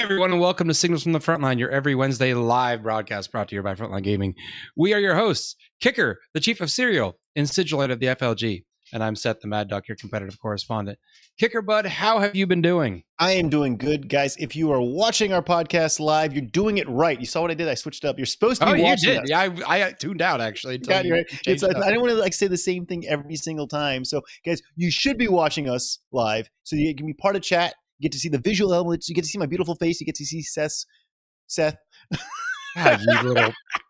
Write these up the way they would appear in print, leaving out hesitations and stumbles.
everyone, and welcome to Signals from the Frontline, your every Wednesday live broadcast brought to you by Frontline Gaming. We are your hosts, Kicker, the Chief of Cereal, and Sigilite of the FLG. And I'm Seth, the Mad Dok, your competitive correspondent. Kicker, bud, how have you been doing? I am doing good, guys. If you are watching our podcast live, you're doing it right. You saw what I did? I switched it up. You're supposed to be watching us. Yeah, I tuned out, actually. Got you, right? I don't want to say the same thing every single time. So, guys, you should be watching us live so you can be part of chat. You get to see the visual elements. You get to see my beautiful face. You get to see Seth. God,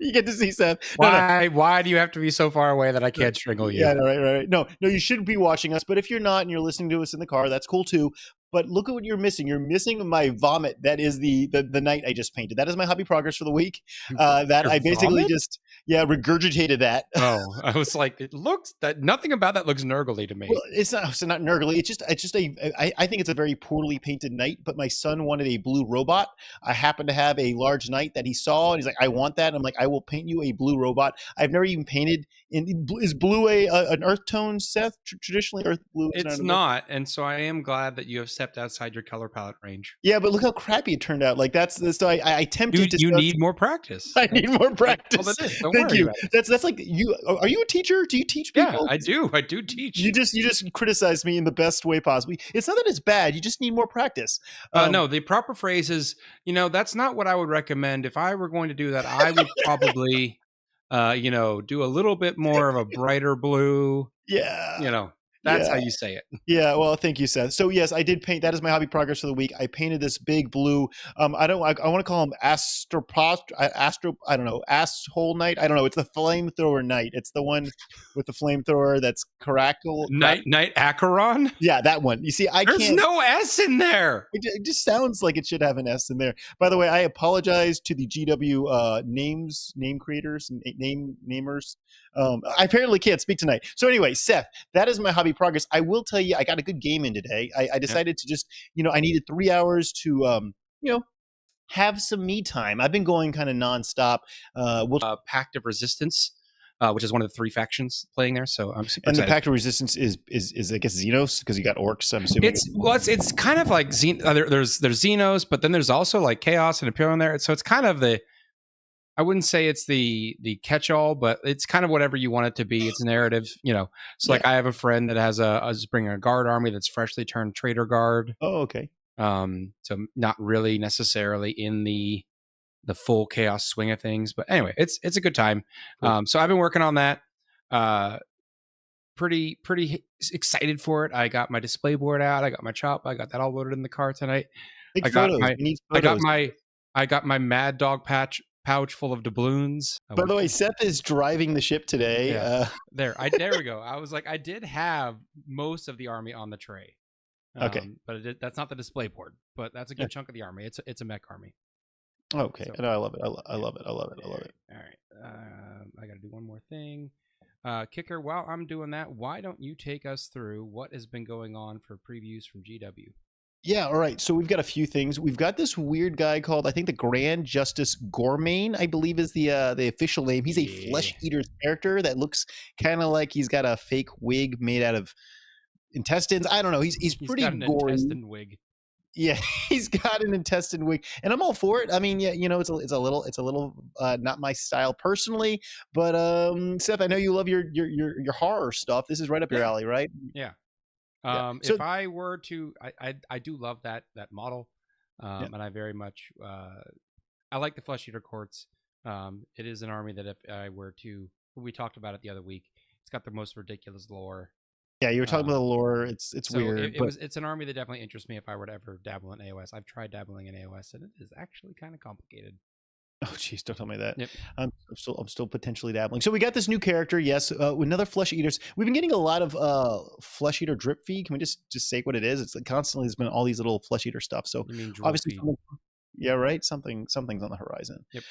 you get to see Seth. Why do you have to be so far away that I can't strangle you? Yeah, right. No, you should be watching us. But if you're not and you're listening to us in the car, that's cool too. But look at what you're missing. You're missing my vomit. That is the night I just painted. That is my hobby progress for the week. That I basically just regurgitated that. Oh, I was like, nothing about that looks nurgly to me. Well, it's not nurgly. I think it's a very poorly painted knight. But my son wanted a blue robot. I happen to have a large knight that he saw, and he's like, I want that. And I'm like, I will paint you a blue robot. I've never even painted. Is blue an earth tone, Seth? Traditionally, earth blue. It's not, and so I am glad that you have stepped outside your color palette range. Yeah, but look how crappy it turned out. Like so I attempted to. You need more practice. I need more practice. Well, that is. Thank you. That's like you. Are you a teacher? Do you teach people? Yeah, I do. I do teach. You just criticize me in the best way possible. It's not that it's bad. You just need more practice. No, the proper phrase is, that's not what I would recommend. If I were going to do that, I would probably, do a little bit more of a brighter blue. Yeah. That's how you say it. Yeah, well, thank you, Seth. So yes, I did paint. That is my hobby progress for the week. I painted this big blue. I want to call him asshole knight. I don't know. It's the flamethrower knight. It's the one with the flamethrower that's crackle. Knight Acheron? Yeah, that one. You see, There's no S in there. It just sounds like it should have an S in there. By the way, I apologize to the GW name creators and namers. I apparently can't speak tonight. So anyway, Seth, that is my hobby progress. I will tell you, I got a good game in today. I decided to just, I needed 3 hours to, have some me time. I've been going kind of nonstop. Pact of Resistance, which is one of the 3 factions playing there. So I'm super excited. The Pact of Resistance is I guess Xenos, because you got orcs. I'm assuming it's kind of like there's Xenos, but then there's also like Chaos and Imperial in there. So it's kind of I wouldn't say it's the catch-all, but it's kind of whatever you want it to be. It's narrative, So like I have a friend that has bringing a guard army that's freshly turned traitor guard. Oh, okay. So not really necessarily in the full chaos swing of things, but anyway, it's a good time. Cool. So I've been working on that. Pretty excited for it. I got my display board out. I got my chop. I got that all loaded in the car tonight. I got my Mad Dog pouch full of doubloons. By the way, Seth is driving the ship today. Yeah. There we go. I was like, I did have most of the army on the tray. Okay, but that's not the display board. But that's a good chunk of the army. It's a mech army. Okay, so, I love it. I love it. All right, I got to do one more thing. Kicker, while I'm doing that, why don't you take us through what has been going on for previews from GW? Yeah, all right. So we've got a few things. We've got this weird guy called, I think, the Grand Justice Gormain, I believe is the official name. He's a flesh eater character that looks kind of like he's got a fake wig made out of intestines. I don't know. He's pretty got an gory. Intestine wig. Yeah, he's got an intestine wig, and I'm all for it. I mean, yeah, it's a little not my style personally, but Seth, I know you love your horror stuff. This is right up your alley, right? Yeah. So, if I were to, I do love that model, and I very much, I like the Flesh Eater Courts. It is an army that if I were to, we talked about it the other week, it's got the most ridiculous lore. Yeah, you were talking about the lore. It's weird. It's an army that definitely interests me if I were to ever dabble in AOS. I've tried dabbling in AOS, and it is actually kind of complicated. Oh, geez, don't tell me that. Yep. I'm still potentially dabbling. So we got this new character, yes, another Flesh Eaters. We've been getting a lot of Flesh Eater drip feed. Can we just say what it is? It's constantly, there's been all these little Flesh Eater stuff. So you mean obviously, Yeah, right. Something's on the horizon. Yep.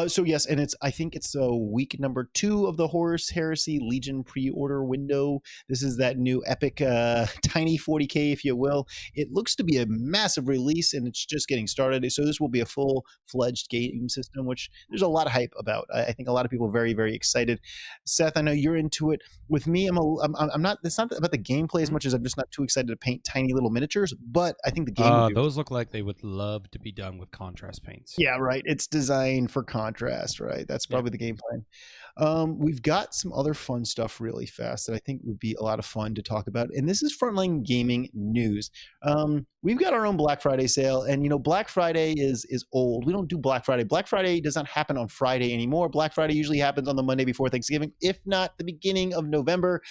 So yes, and I think it's week number 2 of the Horus Heresy Legion pre-order window. This is that new epic tiny 40K, if you will. It looks to be a massive release, and it's just getting started. So this will be a full-fledged game system, which there's a lot of hype about. I think a lot of people are very, very excited. Seth, I know you're into it. With me, I'm not. It's not about the gameplay as much as I'm just not too excited to paint tiny little miniatures. But I think the game would be those look like they would love to be done with contrast paints. yeah, right. It's designed for contrast, right? That's probably the game plan. We've got some other fun stuff really fast that I think would be a lot of fun to talk about. And this is Frontline Gaming news. We've got our own Black Friday sale, and Black Friday is old. We don't do Black Friday. Black Friday does not happen on Friday anymore. Black Friday usually happens on the Monday before Thanksgiving, if not the beginning of November.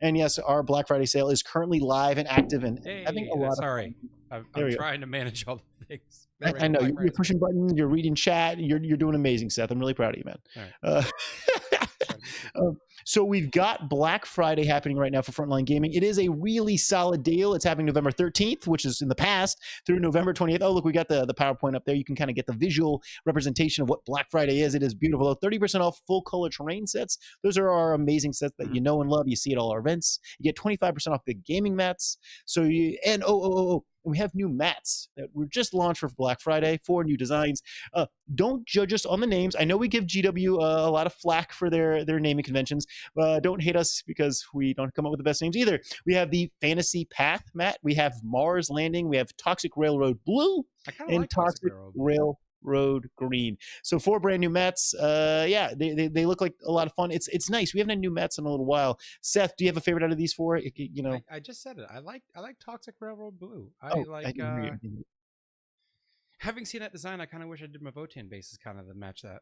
And yes, our Black Friday sale is currently live and active and having a lot of fun. I'm trying to manage all the things. I know you're pushing buttons, you're reading chat, you're doing amazing, Seth. I'm really proud of you, man. All right. So we've got Black Friday happening right now for Frontline Gaming. It is a really solid deal. It's happening November 13th, which is in the past, through November 28th. Oh, look, we got the PowerPoint up there. You can kind of get the visual representation of what Black Friday is. It is beautiful. 30% off full color terrain sets. Those are our amazing sets that you know and love. You see at all our events. You get 25% off big gaming mats. So we have new mats that were just launched for Black Friday, 4 new designs. Don't judge us on the names. I know we give GW a lot of flack for their naming conventions. Don't hate us because we don't come up with the best names either. We have the Fantasy Path mat. We have Mars Landing. We have Toxic Railroad Blue and like Toxic Railroad Green. So 4 brand new mats. They look like a lot of fun. It's nice. We haven't had new mats in a little while. Seth, do you have a favorite out of these 4? I just said it. I like Toxic Railroad Blue. Having seen that design, I kind of wish I did my Votan bases kind of to match that.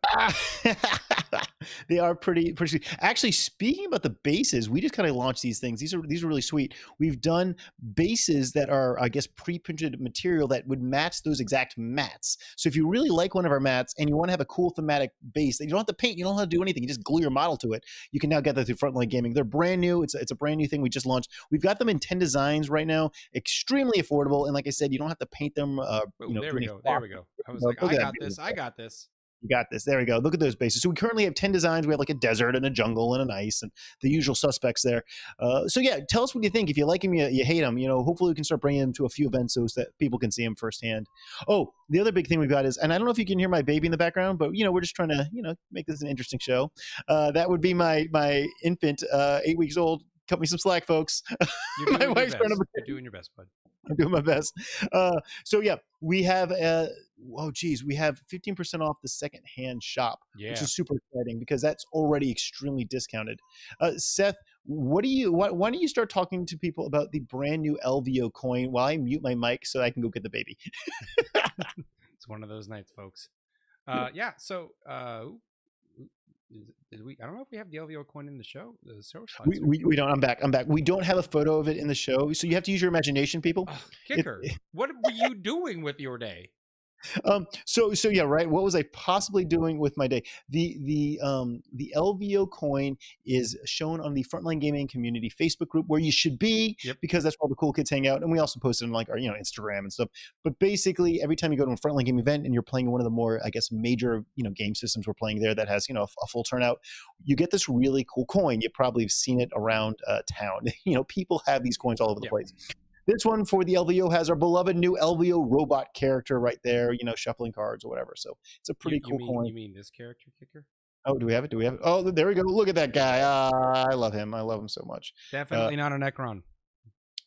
They are pretty sweet. Actually, speaking about the bases, we just kind of launched these things. These are really sweet. We've done bases that are, I guess, pre-printed material that would match those exact mats. So if you really like one of our mats and you want to have a cool thematic base that you don't have to paint, you don't have to do anything, you just glue your model to it, you can now get that through Frontline Gaming. They're brand new. It's a brand new thing we just launched. We've got them in 10 designs right now, extremely affordable. And like I said, you don't have to paint them. There we go. I was like, I got this. You got this. There we go. Look at those bases. So we currently have 10 designs. We have like a desert and a jungle and an ice and the usual suspects there. Tell us what you think. If you like them, you hate them. Hopefully we can start bringing them to a few events so that people can see them firsthand. Oh, the other big thing we've got is, and I don't know if you can hear my baby in the background, but we're just trying to make this an interesting show. That would be my infant, 8 weeks old. Cut me some slack, folks. My wife's trying to. You're doing your best, bud. I'm doing my best. We have we have 15% off the secondhand shop, which is super exciting because that's already extremely discounted. Seth, why don't you start talking to people about the brand new LVO coin while I mute my mic so I can go get the baby? It's one of those nights, folks. I don't know if we have the LVO coin in the show. We don't. I'm back. We don't have a photo of it in the show, so you have to use your imagination, people. Kicker, what were you doing with your day? Right. What was I possibly doing with my day? The LVO coin is shown on the Frontline Gaming Community Facebook group where you should be, because that's where all the cool kids hang out, and we also post it on like our Instagram and stuff. But basically, every time you go to a Frontline Gaming event and you're playing one of the more, I guess, major game systems we're playing there that has a full turnout, you get this really cool coin. You probably have seen it around town. People have these coins all over the place. This one for the LVO has our beloved new LVO robot character right there, shuffling cards or whatever. So it's a pretty cool coin. You mean this character, Kicker? Oh, do we have it? Oh, there we go. Look at that guy. I love him. I love him so much. Definitely not a Necron.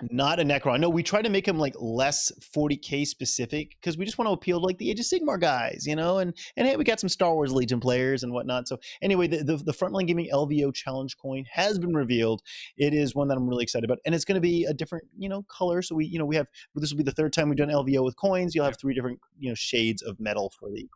Not a Necron. No, we try to make him like less 40K specific because we just want to appeal to like the Age of Sigmar guys, and hey, we got some Star Wars Legion players and whatnot. So anyway, the Frontline Gaming LVO challenge coin has been revealed. It is one that I'm really excited about, and it's going to be a different color. So we have this will be the 3rd time we've done LVO with coins. You'll have 3 different shades of metal for the.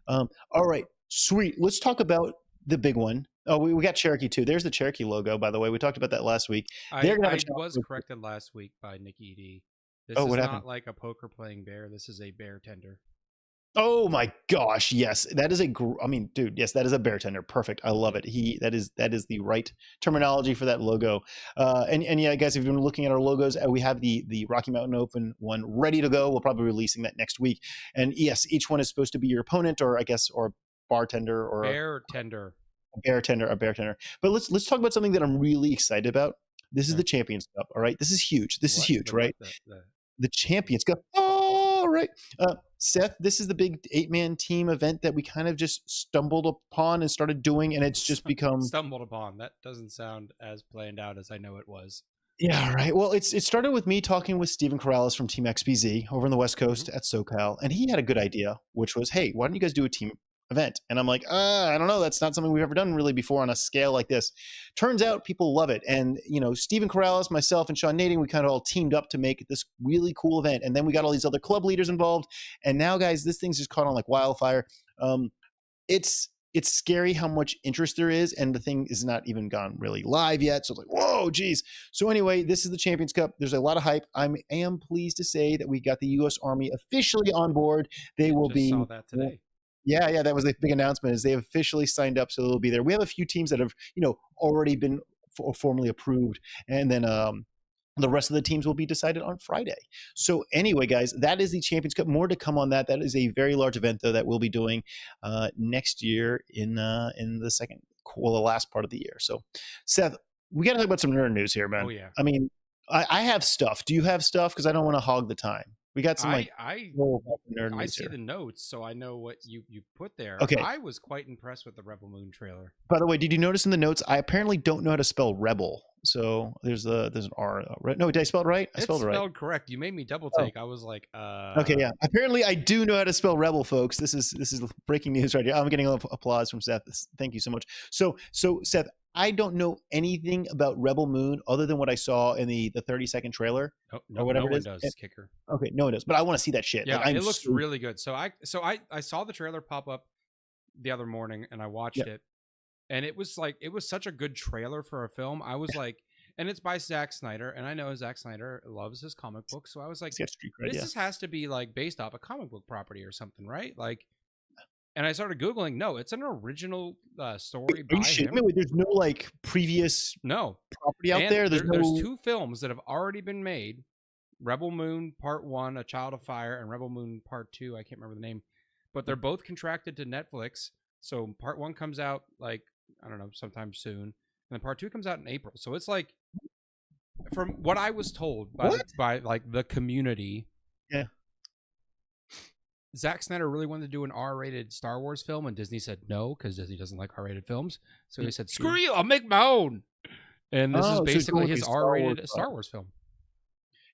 All right, sweet. Let's talk about the big one. Oh, we got Cherokee too. There's the Cherokee logo, by the way. We talked about that last week. I was corrected last week by Nicky Dee. This is not like a poker playing bear. This is a bear tender. Oh my gosh, yes, that is I mean, dude, yes, that is a bartender. Perfect, I love it. That is the right terminology for that logo. And yeah, guys, if you've been looking at our logos, we have the Rocky Mountain Open one ready to go. We'll probably be releasing that next week. And yes, each one is supposed to be your opponent, or I guess, or bartender, or Bartender. a bartender. But let's talk about something that I'm really excited about. This is the Champions Cup. All right, this is huge. This is huge, right? The Champions Cup. All right, Seth, this is the big 8-man team event that we kind of just stumbled upon and started doing, and it's just become stumbled upon. That doesn't sound as planned out as I know it was. Yeah, right. Well, it started with me talking with Steven Corrales from Team XBZ over on the West Coast at SoCal, and he had a good idea, which was, hey, why don't you guys do a team event? And I'm like, I don't know. That's not something we've ever done really before on a scale like this. Turns out people love it. And, Steven Corrales, myself, and Sean Nading, we kind of all teamed up to make this really cool event. And then we got all these other club leaders involved. And now, guys, this thing's just caught on like wildfire. It's scary how much interest there is, and the thing is not even gone really live yet. So it's like, whoa, geez. So anyway, this is the Champions Cup. There's a lot of hype. I am pleased to say that we got the U.S. Army officially on board. They will be. Saw that today. Yeah, that was the big announcement. Is they have officially signed up, so they'll be there. We have a few teams that have, already been formally approved, and then the rest of the teams will be decided on Friday. So anyway, guys, that is the Champions Cup. More to come on that. That is a very large event, though, that we'll be doing next year in the last part of the year. So, Seth, we got to talk about some nerd news here, man. Oh yeah. I mean, I have stuff. Do you have stuff? Because I don't want to hog the time. We got some nerd news I see here. the notes, so I know what you put there. Okay. I was quite impressed with the Rebel Moon trailer. By the way, did you notice in the notes, I apparently don't know how to spell rebel. So there's an R. No, did I spell it right? I spelled it right. Spelled correct. You made me double take. I was like, Okay, yeah. Apparently, I do know how to spell rebel, folks. This is breaking news right here. I'm getting applause from Seth. Thank you so much. So Seth, I don't know anything about Rebel Moon other than what I saw in the 30-second trailer. No one does, Kicker. Okay, no one does. But I want to see that shit. Yeah, it looks really good. So I saw the trailer pop up the other morning, and I watched it. And it was such a good trailer for a film. I was like, and it's by Zack Snyder, and I know Zack Snyder loves his comic books, so I was like, this has to be like based off a comic book property or something, right? Like, and I started Googling. No, it's an original story by him. There's no like previous property out there. There's 2 films that have already been made: Rebel Moon Part 1, A Child of Fire, and Rebel Moon Part 2. I can't remember the name, but they're both contracted to Netflix. So Part 1 comes out like, I don't know, sometime soon, and then Part 2 comes out in April. So it's like, from what I was told by like the community, Zack Snyder really wanted to do an R-rated Star Wars film, and Disney said no because Disney doesn't like R-rated films. So he said, "Screw you, I'll make my own." And this is basically his R-rated Star Wars film.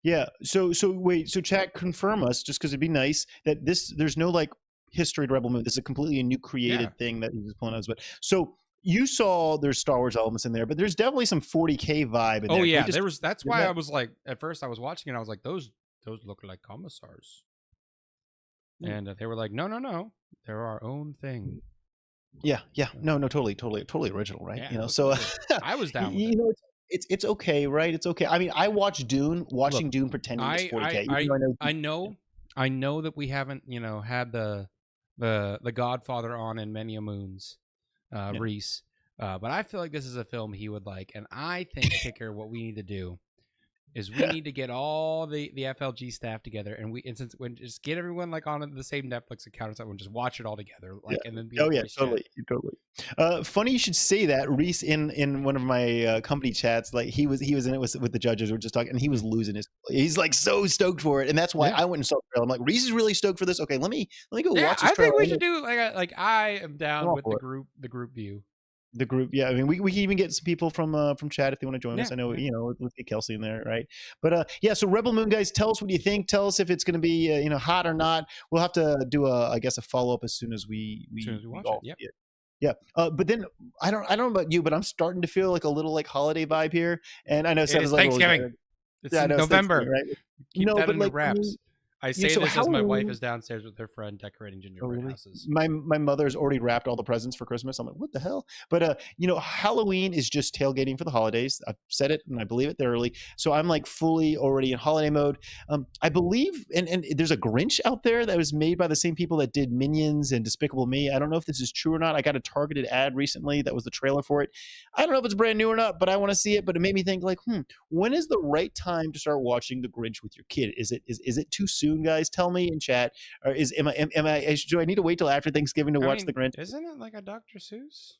Yeah. So wait. So chat, confirm us, just because it'd be nice that there's no like history to Rebel Moon. This is a completely new created thing that he's pulling out. But so you saw there's Star Wars elements in there, but there's definitely some 40K vibe in there. Oh yeah, there was. That's why I was like, at first I was watching it, and I was like, those look like commissars. And they were like, no, they're our own thing. Yeah, no, totally original, right? Yeah, so I was down with it. It's okay, right? It's okay. I mean, I watched Dune, Dune pretending it's 40K. I know that we haven't, had the Godfather on in many a moons, Reese. But I feel like this is a film he would like, and I think, Kicker, what we need to do is we need to get all the FLG staff together, and just get everyone like on the same Netflix account or something, and just watch it all together, and then totally. Funny you should say that. Reese in one of my company chats, like he was in it with the judges. We were just talking, and he was losing he's like so stoked for it, and that's why I went and saw the trailer. I'm like, Reese is really stoked for this. Okay, let me go watch this. I think we should do like I am down with the group view. The group, I mean, we can even get some people from chat if they want to join us. I know, let's get Kelsey in there, right? But so Rebel Moon, guys, tell us what you think. Tell us if it's going to be hot or not. We'll have to do a follow up as soon as we watch it. Yeah. But then I don't know about you, but I'm starting to feel like a little like holiday vibe here. And I know it's Thanksgiving. It's November. Right? Keep that in the wraps. I say so this as my wife Halloween- is downstairs with her friend decorating gingerbread really? houses. My mother's already wrapped all the presents for Christmas. I'm like, what the hell? But Halloween is just tailgating for the holidays. I've said it and I believe it thoroughly. So I'm like fully already in holiday mode. I believe, and there's a Grinch out there that was made by the same people that did Minions and Despicable Me. I don't know if this is true or not. I got a targeted ad recently that was the trailer for it. I don't know if it's brand new or not, but I want to see it. But it made me think like, when is the right time to start watching the Grinch with your kid? Is it too soon, guys? Tell me in chat. Or do I need to wait till after Thanksgiving to watch the Grinch? Isn't it like a Dr. Seuss?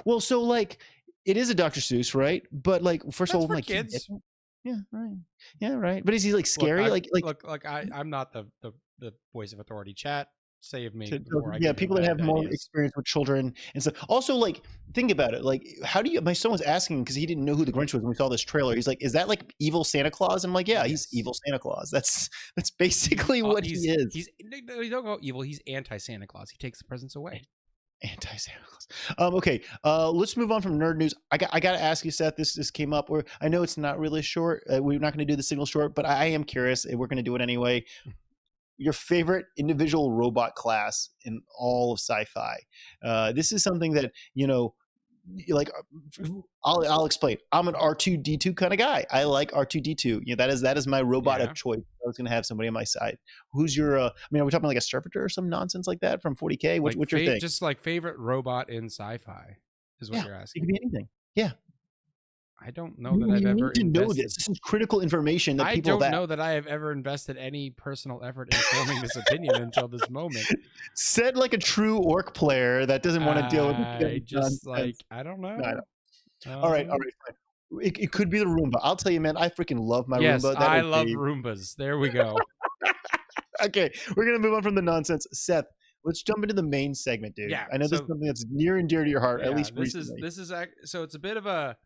Well, so like it is a Dr. Seuss, right? But like first That's of all, for my kids. Yeah, right. Yeah, right. But is he like scary? I'm not the voice of authority. Chat, save me to, before I yeah, give people that have more ideas. experience with children and stuff. Also, like, think about it. Like, how do you? My son was asking because he didn't know who the Grinch was when we saw this trailer. He's like, "Is that like evil Santa Claus?" I'm like, "Yeah, he's evil Santa Claus. That's basically what he is." He's you don't go evil. He's anti Santa Claus. He takes the presents away. Anti-Santa Claus. Okay, let's move on from nerd news. I got to ask you, Seth. This came up. Or I know it's not really short. We're not going to do the single short, but I am curious. We're going to do it anyway. Your favorite individual robot class in all of sci-fi. This is something that like I'll explain. I'm an R2D2 kind of guy. I like R2D2. That is my robot of choice. I was going to have somebody on my side. Who's your are we talking like a servitor or some nonsense like that from 40K? What's your thing? Just like favorite robot in sci-fi is what you're asking. It could be anything. Yeah. I don't know that I've ever invested. Know this. This is critical information that people. I don't know that I have ever invested any personal effort in forming this opinion until this moment. Said like a true orc player that doesn't want to deal with it. I don't know. All right, fine. It could be the Roomba. I'll tell you, man, I freaking love my Roomba. I love Roombas. There we go. Okay, we're gonna move on from the nonsense. Seth, let's jump into the main segment, dude. Yeah, I know this is something that's near and dear to your heart, at least recently. This is so it's a bit of a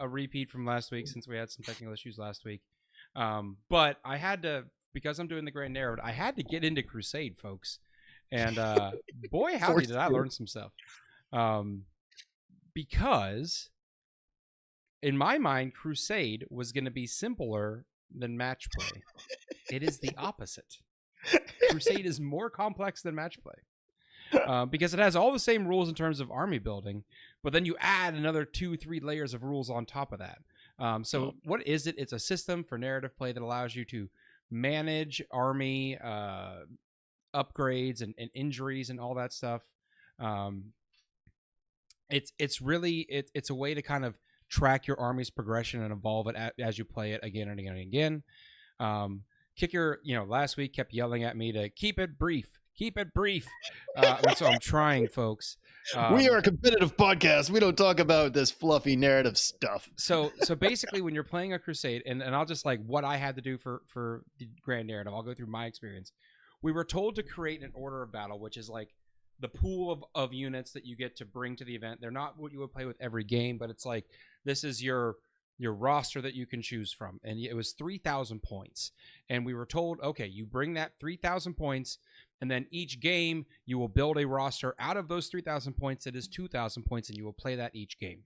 repeat from last week since we had some technical issues last week. But I had to, because I'm doing the Grand Narrative, I had to get into Crusade, folks. And boy, howdy did I learn some stuff. Because in my mind, Crusade was going to be simpler than match play. It is the opposite. Crusade is more complex than match play. Because it has all the same rules in terms of army building, but then you add another 2-3 layers of rules on top of that. So what is it? It's a system for narrative play that allows you to manage army upgrades and injuries and all that stuff. It's a way to kind of track your army's progression and evolve it as you play it again and again and again. Kicker, last week kept yelling at me to keep it brief. Keep it brief. So I'm trying, folks. We are a competitive podcast. We don't talk about this fluffy narrative stuff. So basically, when you're playing a Crusade, and I'll just like what I had to do for the Grand Narrative, I'll go through my experience. We were told to create an order of battle, which is like the pool of units that you get to bring to the event. They're not what you would play with every game, but it's like this is your roster that you can choose from. And it was 3,000 points. And we were told, okay, you bring that 3,000 points, and then each game you will build a roster out of those 3,000 points that is 2,000 points, and you will play that each game.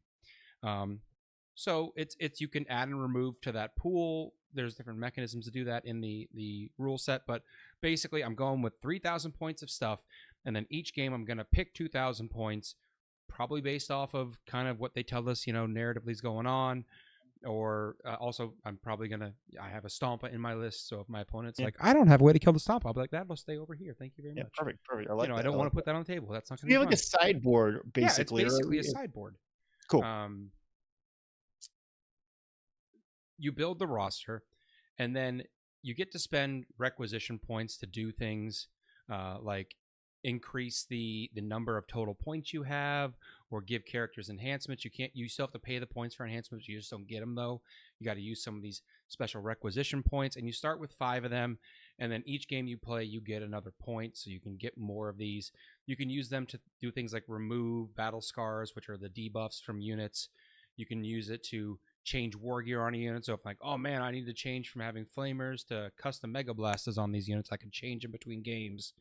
So it's you can add and remove to that pool. There's different mechanisms to do that in the rule set, but basically I'm going with 3,000 points of stuff, and then each game I'm going to pick 2,000 points, probably based off of kind of what they tell us, narratively is going on. Or also, I'm probably I have a Stompa in my list, so if my opponent's like, I don't have a way to kill the Stompa, I'll be like, that'll stay over here. Thank you very much. Perfect. I like that. I don't want to put that on the table. That's not going to be You have like a sideboard, basically. Yeah, it's basically a sideboard. Cool. You build the roster, and then you get to spend requisition points to do things like increase the number of total points you have, or give characters enhancements. You still have to pay the points for enhancements. You just don't get them though. You got to use some of these special requisition points, and you start with 5 of them, and then each game you play you get another point, so you can get more of these. You can use them to do things like remove battle scars, which are the debuffs from units. You can use it to change war gear on a unit. So if like, oh man, I need to change from having flamers to custom mega blasters on these units, I can change in between games.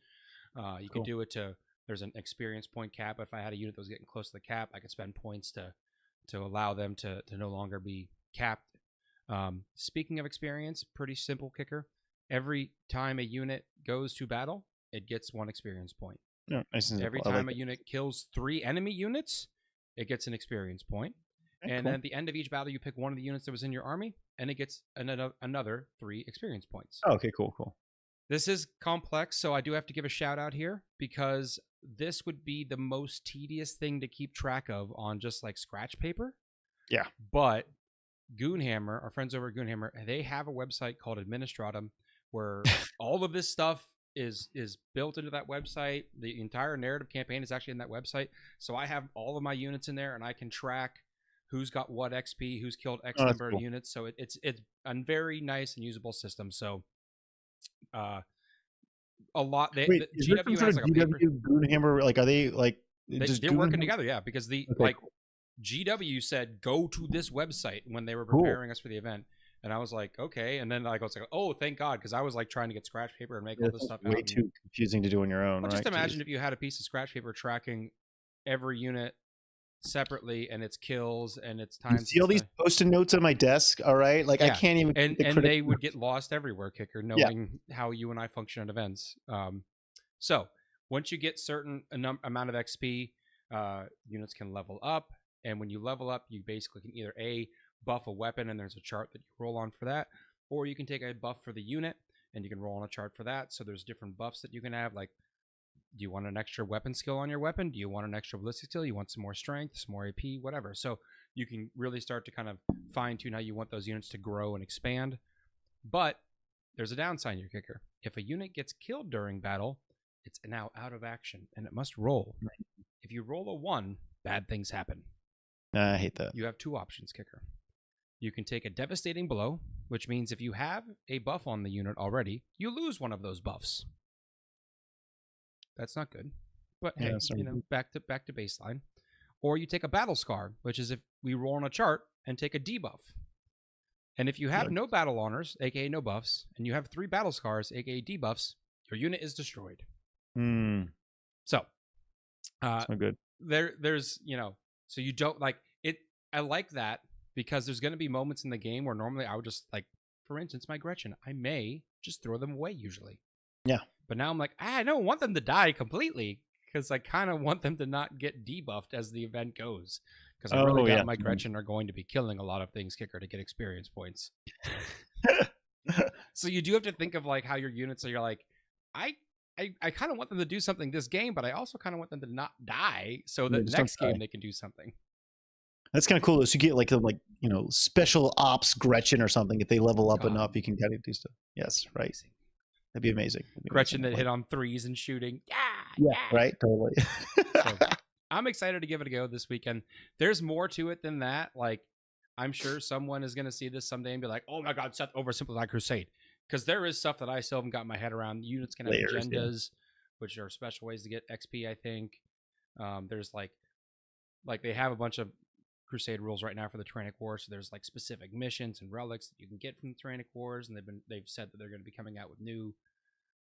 You could do it to, there's an experience point cap. If I had a unit that was getting close to the cap, I could spend points to allow them to no longer be capped. Speaking of experience, pretty simple, Kicker. every time a unit goes to battle, it gets 1 experience point. No, Every time a unit kills 3 enemy units, it gets an experience point. And then at the end of each battle, you pick one of the units that was in your army, and it gets another 3 experience points. Oh, okay, cool. This is complex, so I do have to give a shout out here, because this would be the most tedious thing to keep track of on just like scratch paper. Yeah. But Goonhammer, our friends over at Goonhammer, they have a website called Administratum where all of this stuff is built into that website. The entire narrative campaign is actually in that website. So I have all of my units in there, and I can track who's got what XP, who's killed X number of units. So it's a very nice and usable system. So a lot. Wait, the GW has like a paper. Goonhammer, like, are they like they're working together? Yeah, because GW said go to this website when they were preparing us for the event, and I was like, okay. And then I was like, oh, thank God, because I was like trying to get scratch paper and make all this stuff out. Way too confusing to do on your own. Well, just imagine if you had a piece of scratch paper tracking every unit separately and its kills and its time. You see all these post-it notes on my desk, all right? Like, I can't even. And they would get lost everywhere, Kicker, knowing how you and I function at events. So once you get certain amount of XP, units can level up. And when you level up, you basically can either buff a weapon, and there's a chart that you roll on for that, or you can take a buff for the unit and you can roll on a chart for that. So there's different buffs that you can have. Like, do you want an extra weapon skill on your weapon? Do you want an extra ballistic skill? You want some more strength, some more AP, whatever. So you can really start to kind of fine tune how you want those units to grow and expand. But there's a downside here, Kicker. If a unit gets killed during battle, it's now out of action and it must roll. If you roll a 1, bad things happen. I hate that. You have 2 options, Kicker. You can take a devastating blow, which means if you have a buff on the unit already, you lose one of those buffs. That's not good. But hey, back to baseline. Or you take a battle scar, which is if we roll on a chart and take a debuff. And if you have no battle honors, aka no buffs, and you have 3 battle scars, aka debuffs, your unit is destroyed. So that's not good. There's so you don't like it. I like that because there's going to be moments in the game where normally I would just, like, for instance, my Gretchen, I may just throw them away usually. Yeah. But now I'm like, I don't want them to die completely, because I kind of want them to not get debuffed as the event goes. Because I really doubt my Gretchen are going to be killing a lot of things, Kicker, to get experience points. So you do have to think of like how your units are. You're like, I kind of want them to do something this game, but I also kind of want them to not die, so that next game they can do something. That's kind of cool. So you get like special ops Gretchen or something. If they level up enough, you can kind of do stuff. Yes, right. That'd be amazing. Gretchen that hit on 3s and shooting. Yeah, right. Totally. So, I'm excited to give it a go this weekend. There's more to it than that. Like, I'm sure someone is going to see this someday and be like, oh my God, Seth oversimplified Crusade. Because there is stuff that I still haven't got my head around. Units can have agendas, which are special ways to get XP, I think. There's like they have a bunch of Crusade rules right now for the Tyrannic Wars. So there's like specific missions and relics that you can get from the Tyrannic Wars, and they've said that they're going to be coming out with new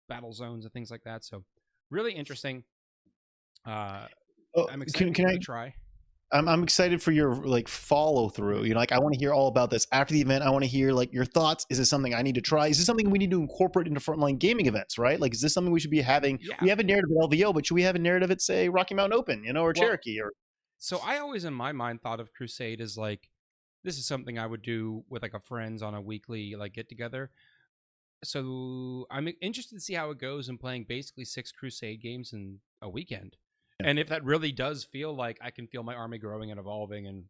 battle zones and things like that. So really interesting. I'm excited to try. I'm excited for your like follow through. Like, I want to hear all about this after the event. I want to hear like your thoughts. Is this something I need to try? Is this something we need to incorporate into Frontline Gaming events? Right? Like, is this something we should be having? Yeah. We have a narrative at LVO, but should we have a narrative at, say, Rocky Mountain Open, or Cherokee? Or so I always in my mind thought of Crusade as like, this is something I would do with like a friends on a weekly like get together. So I'm interested to see how it goes in playing basically 6 Crusade games in a weekend. And if that really does feel like I can feel my army growing and evolving, and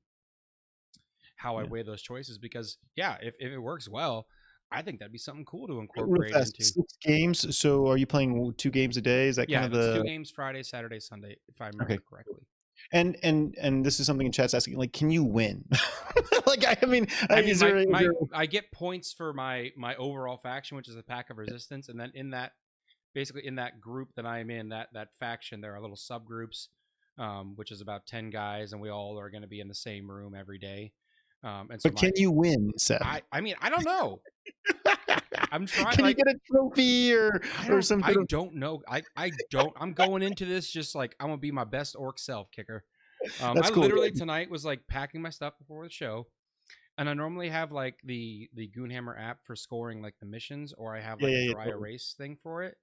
how I weigh those choices, because if it works well, I think that'd be something cool to incorporate into 6 games. So are you playing 2 games a day? Is that kind of the 2 games Friday, Saturday, Sunday, if I remember correctly? And this is something in chat's asking, like, can you win? Like, I get points for my overall faction, which is a pack of resistance, and then in that. Basically, in that group that I'm in, that faction, there are little subgroups, which is about 10 guys, and we all are going to be in the same room every day. And so but can you win, Seth? I mean, I don't know. I'm trying. Can you get a trophy or something? I don't know. I don't. I'm going into this just like I'm gonna be my best orc self, Kicker. That's cool. Literally tonight was like packing my stuff before the show, And I normally have like the Goonhammer app for scoring like the missions, or I have Yeah, like yeah, a yeah, dry totally. erase thing for it.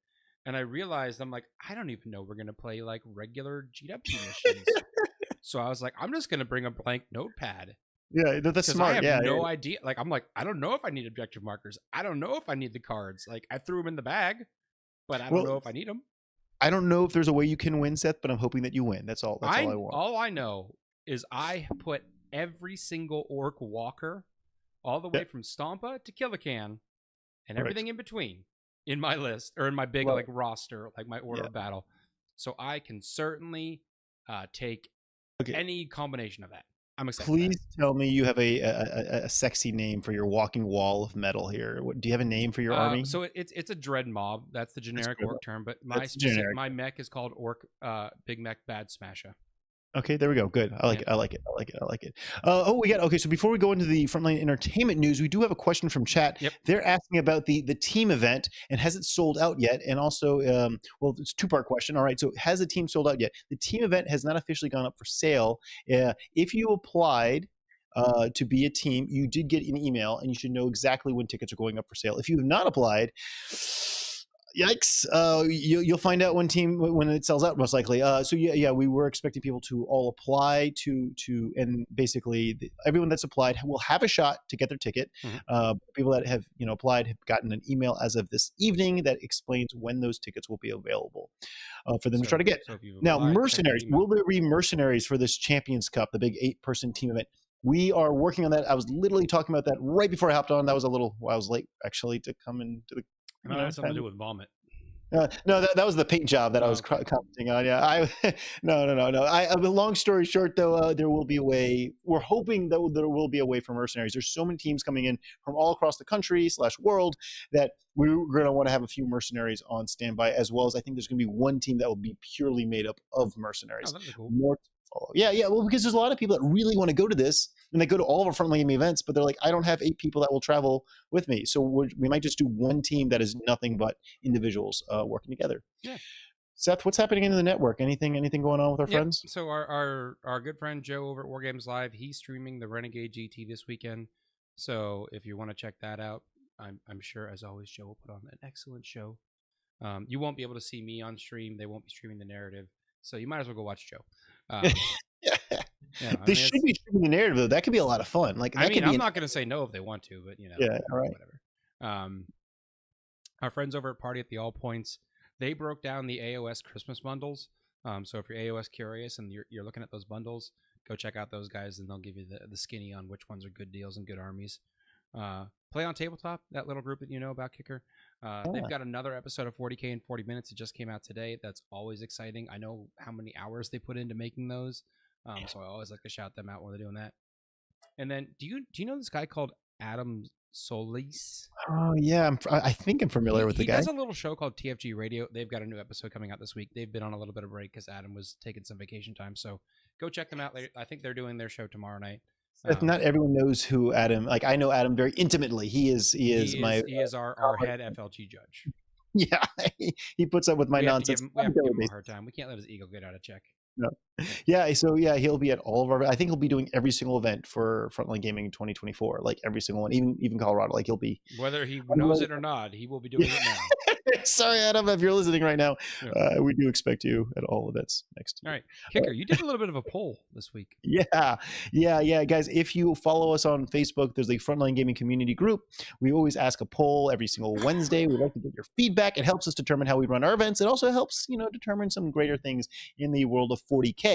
And I realized I'm like, I don't even know we're gonna play like regular GW missions. So I was like, I'm just gonna bring a blank notepad Yeah, that's because I smart. have Yeah, no idea. Like I'm like, I don't know if I need objective markers. I don't know if I need the cards. Like I threw them in the bag, but I don't well, know if I need them. I don't know if there's a way you can win, Seth, but I'm hoping that you win. That's all I want. All I know is I put every single orc walker, all the Yeah, way from Stompa to Killacan, and perfect. everything in between in my list or in my big Love like roster, like my order Yeah. of battle. So I can certainly take Okay. any combination of that. I'm excited. Please tell me you have a sexy name for your walking wall of metal here. Do you have a name for your army? So it's a dread mob. That's the generic orc term. But my mech is called orc big mech bad smasher. Okay, there we go. Good. I like it. I like it. I like it. I like it. Okay. So before we go into the Frontline Entertainment news, we do have a question from chat. Yep. They're asking about the team event and has it sold out yet? And also, well, it's a two-part question. All right. So has the team sold out yet? The team event has not officially gone up for sale. If you applied to be a team, you did get an email, and you should know exactly when tickets are going up for sale. If you have not applied, yikes! You'll find out when it sells out, most likely. So yeah, we were expecting people to all apply to and basically everyone that's applied will have a shot to get their ticket. Mm-hmm. People that have applied have gotten an email as of this evening that explains when those tickets will be available for them to try to get. So now, mercenaries, will there be mercenaries for this Champions Cup, the big 8-person team event? We are working on that. I was literally talking about that right before I hopped on. I was late actually to come into the. That has something to do with vomit. No, that was the paint job that I was commenting on. Yeah, no. Long story short, though, there will be a way. We're hoping that there will be a way for mercenaries. There's so many teams coming in from all across the country / world that we're going to want to have a few mercenaries on standby, as well as I think there's going to be one team that will be purely made up of mercenaries. Oh, that'd be cool. More to follow. Yeah. Well, because there's a lot of people that really want to go to this, and they go to all of our Frontline Gaming events, but they're like, I don't have 8 people that will travel with me, so we might just do one team that is nothing but individuals working together. Yeah. Seth, what's happening in the network? Anything going on with our friends? So our good friend Joe over at War Games Live, he's streaming the Renegade GT this weekend. So if you want to check that out, I'm sure, as always, Joe will put on an excellent show. You won't be able to see me on stream. They won't be streaming the narrative, so you might as well go watch Joe. They should be streaming the narrative, though. That could be a lot of fun. Like, I'm not going to say no if they want to, but yeah, all right, whatever. Our friends over at Party at the All Points, they broke down the AOS Christmas bundles. So if you're AOS curious and you're looking at those bundles, go check out those guys, and they'll give you the skinny on which ones are good deals and good armies. Play on Tabletop, that little group that you know about, Kicker. They've got another episode of 40K in 40 minutes. It just came out today. That's always exciting. I know how many hours they put into making those. So I always like to shout them out when they're doing that. And then, do you know this guy called Adam Solis? Oh yeah, I think I'm familiar with the guy. He does a little show called TFG Radio. They've got a new episode coming out this week. They've been on a little bit of break because Adam was taking some vacation time. So go check them out later. I think they're doing their show tomorrow night. Not everyone knows who Adam. Like, I know Adam very intimately. He is our head FLG judge. Yeah, he puts up with my nonsense. We have to give him a hard time. We can't let his ego get out of check. No. Yeah, so yeah, he'll be at all of our. I think he'll be doing every single event for Frontline Gaming 2024, like every single one, even Colorado. Like, he'll be, whether he knows it or not, he will be doing it now. Sorry, Adam, if you're listening right now, we do expect you at all events next year. All right, Kicker, you did a little bit of a poll this week. Yeah, guys. If you follow us on Facebook, there's the Frontline Gaming community group. We always ask a poll every single Wednesday. We'd like to get your feedback. It helps us determine how we run our events. It also helps, determine some greater things in the world of 40K.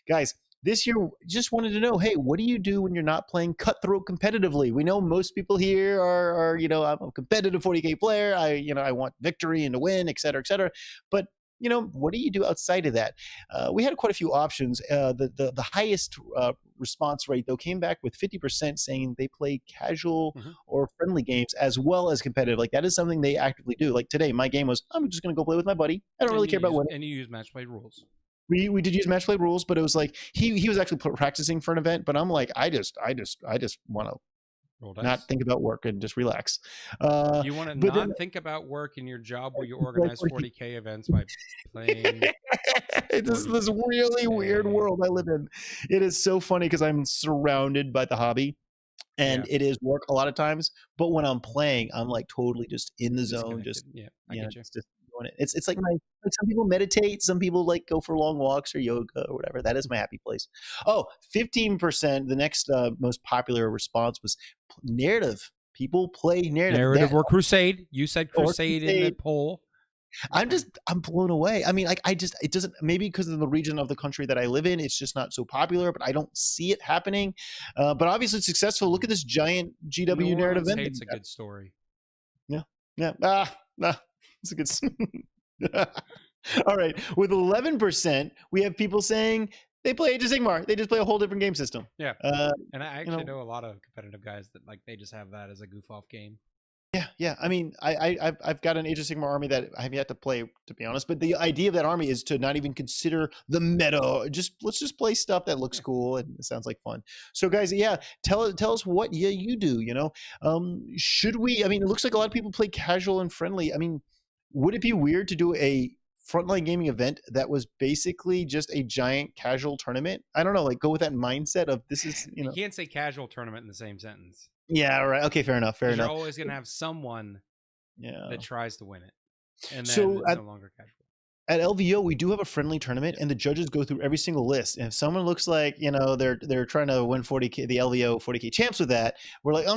Guys, this year, just wanted to know, hey, what do you do when you're not playing Cutthroat competitively? We know most people here are I'm a competitive 40K player. I want victory and to win, et cetera, et cetera. But, what do you do outside of that? We had quite a few options. The highest response rate, though, came back with 50% saying they play casual or friendly games as well as competitive. Like, that is something they actively do. Like today, my game was, I'm just going to go play with my buddy. I don't really care about winning. And you use match play rules. We did use match play rules, but it was like he was actually practicing for an event. But I'm like, I just want to not think about work and just relax. You want to not think about work in your job where you organize 40K events by playing. It's this really weird world I live in. It is so funny because I'm surrounded by the hobby. and it is work a lot of times. But when I'm playing, I'm like totally just in the zone, just I get you. just doing it. It's like some people meditate, some people like go for long walks or yoga or whatever. That is my happy place. Oh, 15%. The next most popular response was narrative. People play narrative or Crusade. You said Crusade in the poll. I'm blown away. I mean, like it doesn't, maybe because of the region of the country that I live in, it's just not so popular, but I don't see it happening. But obviously it's successful. Look at this giant GW narrative event. It's a good story. Yeah. It's a good All right. With 11%, we have people saying they play Age of Sigmar. They just play a whole different game system. Yeah. And I actually know a lot of competitive guys that like they just have that as a goof off game. Yeah. I mean, I've got an Age of Sigmar army that I have yet to play, to be honest. But the idea of that army is to not even consider the meta. Let's just play stuff that looks cool and it sounds like fun. So, guys, tell us what you do. Should we? I mean, it looks like a lot of people play casual and friendly. I mean, would it be weird to do a Frontline Gaming event that was basically just a giant casual tournament? I don't know. Like, go with that mindset of this is You can't say casual tournament in the same sentence. Yeah, right. Okay, fair enough. You're always going to have someone that tries to win it. And then so it's no longer casual. At LVO, we do have a friendly tournament, and the judges go through every single list. And if someone looks like they're trying to win 40K, the LVO 40K champs with that, we're like,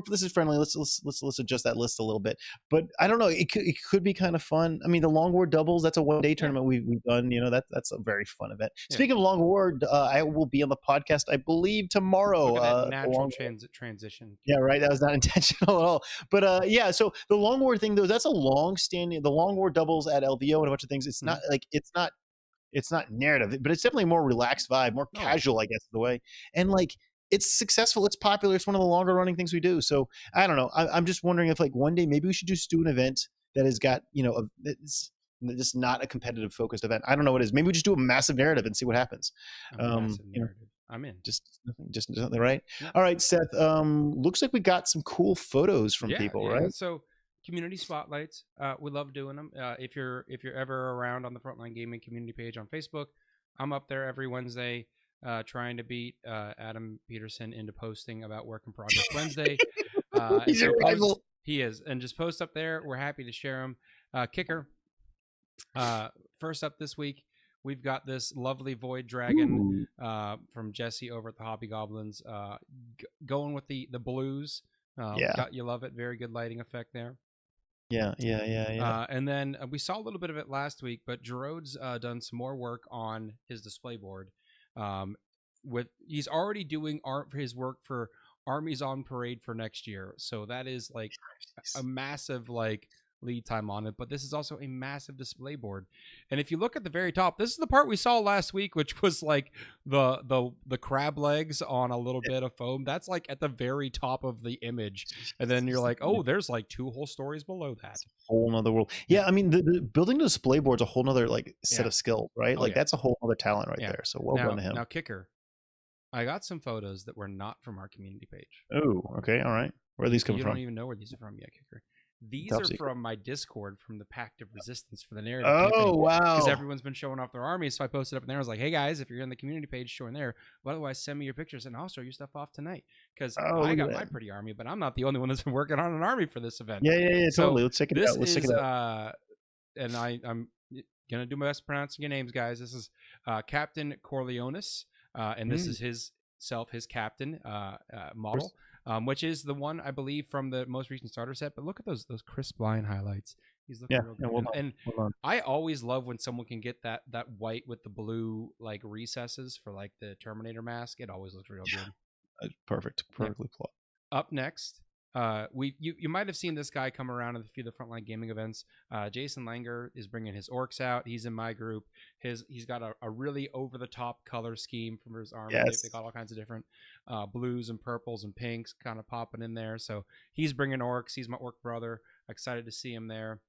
this is friendly. Let's adjust that list a little bit. But I don't know. It could be kind of fun. I mean, the Long War doubles. That's a one-day tournament we've done. That's a very fun event. Yeah. Speaking of Long War, I will be on the podcast, I believe, tomorrow. Look at that natural transition. Yeah, right. That was not intentional at all. But so the Long War thing, though, that's a long-standing. The Long War doubles at LVO and a bunch of things. It's not like it's not narrative, but it's definitely a more relaxed vibe, more casual, I guess, is the way. And like it's successful, it's popular, it's one of the longer running things we do. So I don't know. I'm just wondering if like one day maybe we should just do an event that has got it's just not a competitive focused event. I don't know what it is. Maybe we just do a massive narrative and see what happens. I'm in. Just nothing, right? Yeah. All right, Seth. Looks like we got some cool photos from people, right? So community spotlights, we love doing them. If you're ever around on the Frontline Gaming community page on Facebook, I'm up there every Wednesday trying to beat Adam Peterson into posting about Work in Progress Wednesday. He's your rival. He is, and just post up there. We're happy to share them. Kicker. First up this week, we've got this lovely Void Dragon from Jesse over at the Hobby Goblins, going with the blues. You love it. Very good lighting effect there. Yeah. And then we saw a little bit of it last week, but Gerode's done some more work on his display board. He's already doing his work for Armies on Parade for next year, so that is like a massive lead time on it. But this is also a massive display board, and if you look at the very top, this is the part we saw last week, which was like the crab legs on a little bit of foam. That's like at the very top of the image, and then you're like, oh, there's like two whole stories below that. Whole nother world. Yeah, I mean, the building the display board's a whole nother set of skills, right? That's a whole other talent right there. So well done to him. Now, Kicker, I got some photos that were not from our community page. Oh, okay, all right. Where are these coming from? You don't even know where these are from yet, Kicker. These are from my Discord from the Pact of Resistance for the narrative campaign. Oh, wow. Because everyone's been showing off their armies, so I posted up in there. I was like, hey, guys, if you're in the community page, join there. But otherwise, send me your pictures, and I'll show your stuff off tonight. Because I got my pretty army, but I'm not the only one that's been working on an army for this event. Yeah, totally. Let's check it out. Let's check it out. And I'm going to do my best pronouncing your names, guys. This is Captain Corleonis, and this is his captain model. Which is the one, I believe, from the most recent starter set. But look at those crisp line highlights. He's looking real good. And I always love when someone can get that white with the blue recesses for the Terminator mask. It always looks real good. Perfectly plot. Up next, you might have seen this guy come around at a few of the Frontline Gaming events. Jason Langer is bringing his orcs out. He's in my group. He's got a really over the top color scheme from his army. Yes. They got all kinds of different blues and purples and pinks kind of popping in there. So he's bringing orcs. He's my orc brother. Excited to see him there.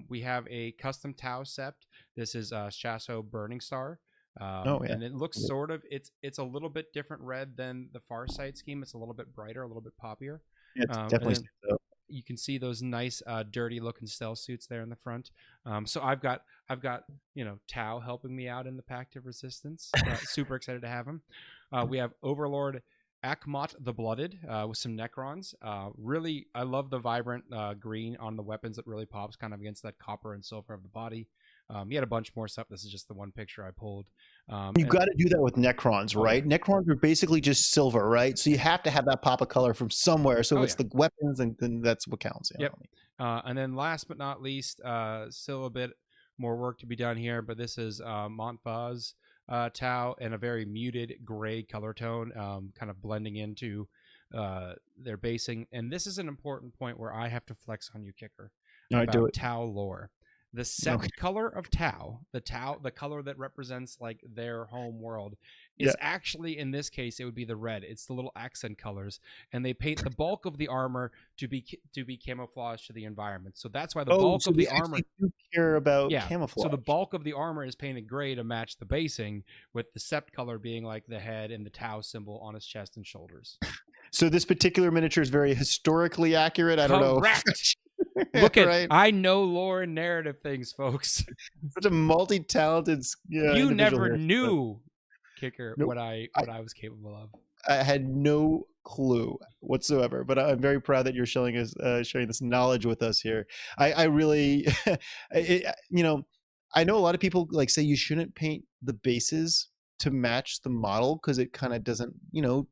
We have a custom Tau Sept. This is Shasso Burning Star. And it looks it's a little bit different red than the Farsight scheme. It's a little bit brighter, a little bit poppier. Yeah, it's definitely you can see those nice dirty looking stealth suits there in the front. So I've got Tau helping me out in the Pact of Resistance. Super excited to have him. We have Overlord Akmot the Blooded with some Necrons. Really, I love the vibrant green on the weapons. It really pops kind of against that copper and silver of the body. He had a bunch more stuff. This is just the one picture I pulled. You got to do that with Necrons, right? Yeah. Necrons are basically just silver, right? So you have to have that pop of color from somewhere. So it's the weapons, and then that's what counts. Yep. And then last but not least, still a bit more work to be done here, but this is Montfaz Tau in a very muted gray color tone, kind of blending into their basing. And this is an important point where I have to flex on you, Kicker, about Tau lore. The set color of Tau, the color that represents like their home world, is actually, in this case, it would be the red. It's the little accent colors, and they paint the bulk of the armor to be camouflage to the environment. So that's why the bulk of the armor do care about camouflage. So the bulk of the armor is painted gray to match the basing, with the sept color being like the head and the Tau symbol on his chest and shoulders. So this particular miniature is very historically accurate. I don't know. Correct. Look at I know lore and narrative things, folks. Such a multi-talented. You never knew, Kicker, what I was capable of. I had no clue whatsoever, but I'm very proud that you're sharing this knowledge with us here. I really, I know a lot of people like say you shouldn't paint the bases to match the model because it kind of doesn't,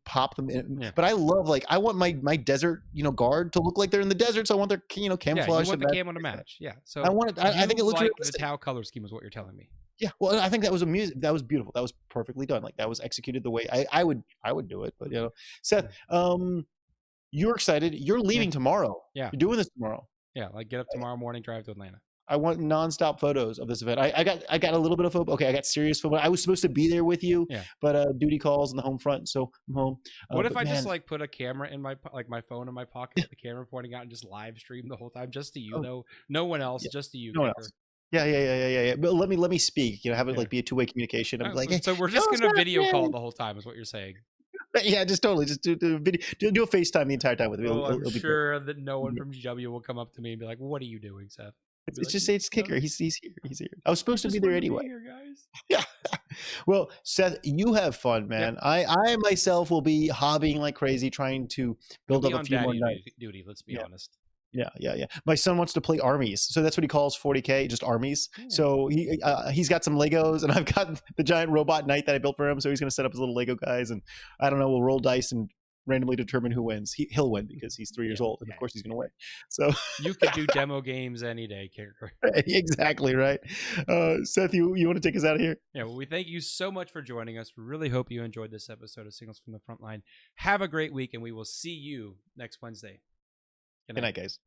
pop them in. Yeah. But I love, I want my desert, guard to look like they're in the desert. So I want their, camouflage. Yeah, you want the camo to match. Yeah. So I want it. I think it looks like the Tau color scheme is what you're telling me. Yeah. Well, I think that was that was beautiful. That was perfectly done. Like that was executed the way I would do it. But Seth, you're excited. You're leaving tomorrow. Yeah. You're doing this tomorrow. Yeah. Like get up tomorrow morning, drive to Atlanta. I want nonstop photos of this event. I got a little bit of photo. Okay, I got serious photo. I was supposed to be there with you, but duty calls on the home front, so I'm home. What if I just put a camera in my phone in my pocket, with the camera pointing out, and just live stream the whole time, just to you, though, no one else, just to you. No one else. Yeah. But let me speak. Have it be a two-way communication. I'm like, so we're just gonna video call the whole time, is what you're saying? Yeah, just totally. Just do a video. Do a FaceTime the entire time with me. I'm sure that no one from GW will come up to me and be like, "What are you doing, Seth?" It's just say it's Kicker. He's here. He's here. I was supposed to be there anyway. Here, guys. Yeah. Well, Seth, you have fun, man. Yeah. I myself will be hobbying like crazy, trying to build up a few more nights. Duty. Let's be honest. Yeah. My son wants to play armies, so that's what he calls 40K, just armies. Yeah. So he's got some Legos, and I've got the giant robot knight that I built for him. So he's going to set up his little Lego guys, and I don't know. We'll roll dice and randomly determine who wins. He'll win because he's 3 years old, and of course he's going to win. So you could do demo games any day, Kicker. Exactly right. Seth, you want to take us out of here? Yeah. Well, we thank you so much for joining us. We really hope you enjoyed this episode of Signals from the Frontline. Have a great week, and we will see you next Wednesday. Good night, guys.